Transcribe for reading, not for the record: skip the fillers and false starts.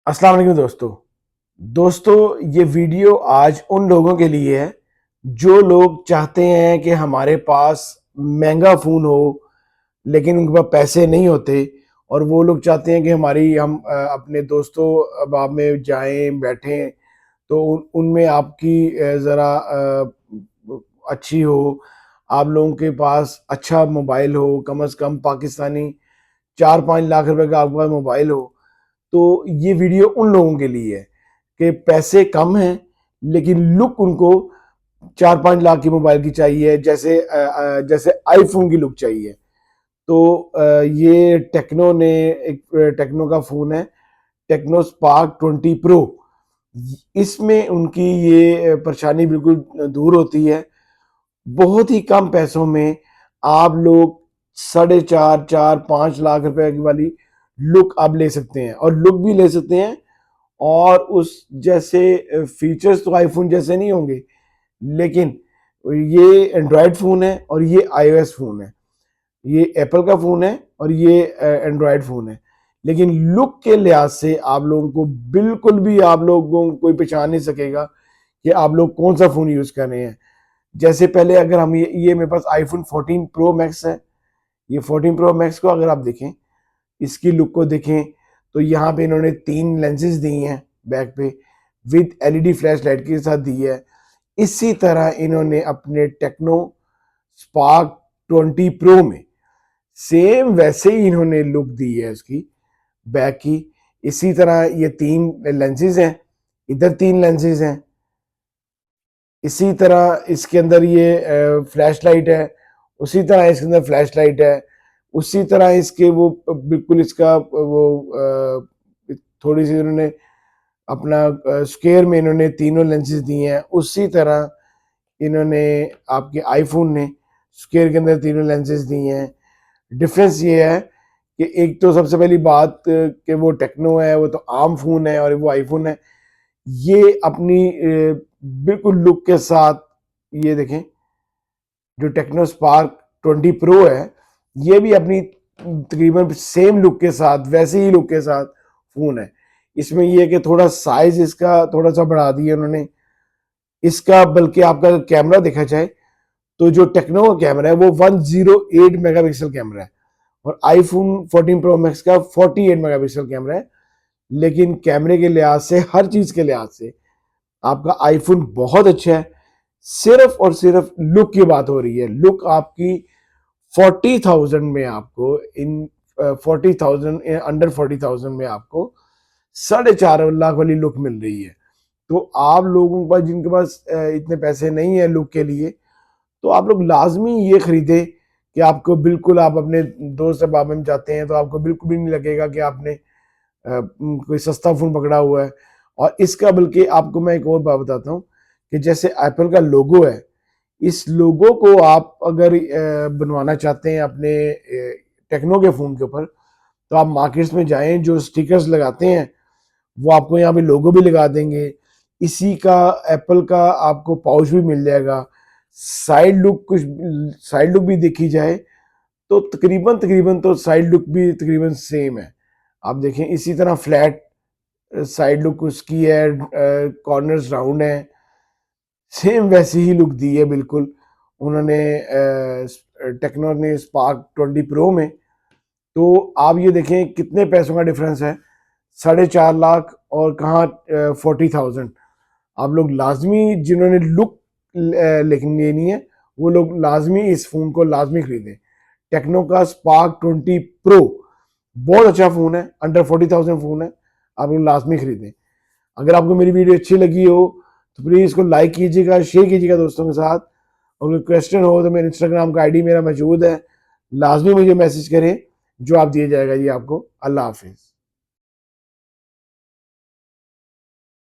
अस्सलाम वालेकुम दोस्तों ये वीडियो आज उन लोगों के लिए है जो लोग चाहते हैं कि हमारे पास महंगा फ़ोन हो लेकिन उनके पास पैसे नहीं होते और वो लोग चाहते हैं कि हम अपने दोस्तों अहबाब में जाएं बैठें तो उनमें आपकी ज़रा अच्छी हो। आप लोगों के पास अच्छा मोबाइल हो, कम से कम पाकिस्तानी 4-5 लाख रुपए का आपके पास मोबाइल हो। तो ये वीडियो उन लोगों के लिए है कि पैसे कम हैं लेकिन लुक उनको 4-5 लाख की मोबाइल की चाहिए, जैसे आईफोन की लुक चाहिए। तो ये टेक्नो का फ़ोन है, टेक्नो स्पार्क 20 प्रो। इसमें उनकी ये परेशानी बिल्कुल दूर होती है। बहुत ही कम पैसों में आप लोग 4.5-5 लाख रुपए की वाली लुक आप ले सकते हैं और लुक भी ले सकते हैं। और उस जैसे फीचर्स तो आईफोन जैसे नहीं होंगे लेकिन ये एंड्रॉयड फ़ोन है और ये आईओएस फ़ोन है। ये एप्पल का फ़ोन है और ये एंड्रॉयड फ़ोन है। लेकिन लुक के लिहाज से आप लोगों को बिल्कुल भी आप लोगों को कोई पहचान नहीं सकेगा कि आप लोग कौन सा फ़ोन यूज़ कर रहे हैं। जैसे पहले अगर हम ये मेरे पास आईफोन 14 प्रो मैक्स है। ये 14 प्रो मैक्स को अगर आप देखें, इसकी लुक को देखें तो यहाँ पे इन्होंने 3 लेंसेज दी हैं बैक पे विद एलईडी फ्लैश लाइट के साथ दी है। इसी तरह इन्होंने अपने टेक्नो स्पार्क 20 प्रो में सेम वैसे ही इन्होंने लुक दी है उसकी बैक की। इसी तरह ये 3 लेंसेज हैं, इधर 3 लेंसेज हैं। इसी तरह इसके अंदर ये फ्लैश लाइट है, उसी तरह इसके अंदर फ्लैश लाइट है, उसी तरह इसके वो बिल्कुल इसका वो थोड़ी सी इन्होंने अपना स्क्वायर में इन्होंने तीनों लेंसेज दिए हैं। उसी तरह इन्होंने आपके आईफोन ने स्क्वायर के अंदर तीनों लेंसेज दिए हैं। डिफरेंस ये है कि एक तो सबसे पहली बात कि वो टेक्नो है, वो तो आम फोन है और वो आईफोन है। ये अपनी बिल्कुल लुक के साथ ये देखें, जो टेक्नो स्पार्क 20 प्रो है ये भी अपनी तकरीबन सेम लुक के साथ वैसे ही लुक के साथ फोन है। इसमें ये है कि थोड़ा साइज इसका थोड़ा सा बढ़ा दिया उन्होंने इसका, बल्कि आपका कैमरा देखा जाए तो जो टेक्नो का कैमरा है वो 108 मेगापिक्सल कैमरा है और आईफोन 14 प्रो मैक्स का 48 मेगापिक्सल कैमरा है। लेकिन कैमरे के लिहाज से, हर चीज के लिहाज से आपका आईफोन बहुत अच्छा है। सिर्फ और सिर्फ लुक की बात हो रही है। लुक आपकी 40,000 में आपको इन 40,000 अंडर 40,000 में आपको 4.5 लाख वाली लुक मिल रही है। तो आप लोगों के पास जिनके पास इतने पैसे नहीं है लुक के लिए, तो आप लोग लाजमी ये खरीदे कि आपको बिल्कुल, आप अपने दोस्त अहबाब में जाते हैं तो आपको बिल्कुल भी नहीं लगेगा कि आपने कोई सस्ता फोन पकड़ा हुआ है। और इसका बल्कि आपको मैं एक और बात बताता हूँ कि जैसे एप्पल का लोगो है, इस लोगो को आप अगर बनवाना चाहते हैं अपने टेक्नो के फ़ोन के ऊपर तो आप मार्केट्स में जाएं, जो स्टिकर्स लगाते हैं वो आपको यहाँ पे लोगो भी लगा देंगे। इसी का एप्पल का आपको पाउच भी मिल जाएगा। साइड लुक भी देखी जाए तो तकरीबन तकरीबन तो साइड लुक भी तकरीबन सेम है। आप देखें इसी तरह फ्लैट साइड लुक उसकी है, कॉर्नर्स राउंड है, सेम वैसी ही लुक दी है बिल्कुल उन्होंने टेक्नो ने स्पार्क 20 प्रो में। तो आप ये देखें कितने पैसों का डिफरेंस है, 4.5 लाख और कहाँ 40,000। आप लोग लाजमी, जिन्होंने लुक लेकिन लेनी है वो लोग लाजमी इस फोन को लाजमी खरीदें। टेक्नो का स्पार्क 20 प्रो बहुत अच्छा फोन है, अंडर 40,000 फोन है, आप लोग लाजमी खरीदें। अगर आपको मेरी वीडियो अच्छी लगी हो तो प्लीज़ इसको लाइक कीजिएगा, शेयर कीजिएगा दोस्तों के साथ। और कोई क्वेश्चन हो तो मेरे इंस्टाग्राम का आईडी मेरा मौजूद है, लाजमी मुझे मैसेज करें, जवाब दिया जाएगा जी आपको। अल्लाह हाफिज़।